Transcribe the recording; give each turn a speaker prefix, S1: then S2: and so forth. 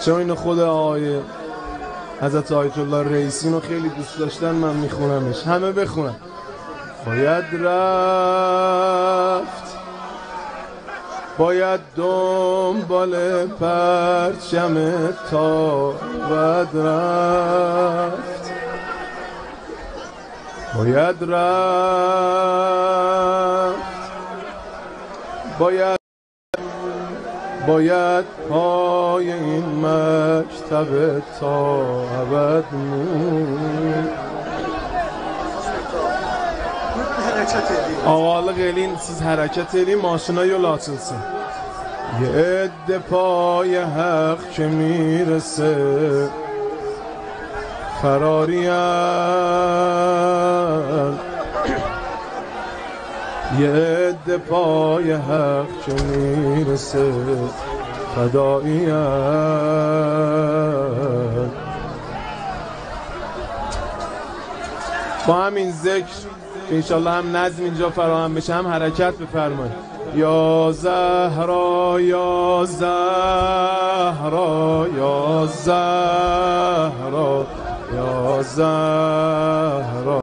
S1: چون اینو خود آقای حضرت آیت الله رئیسی رو خیلی دوست داشتن، من میخونمش، همه بخونن. باید رفت، باید دنبال پرچم تا باید رفت، باید رفت، باید پای این مکتب تا ابد مون. Ağalı gelin siz hareket edin, maşına yol açılsın. یه عده پای حق که میرسه فرارین، یه عده پای حق که میرسه فدایین. با همین ذکر که انشالله هم نظم اینجا فراهم بشه هم حرکت بفرمایید. یا زهرا یا زهرا یا زهرا یا زهرا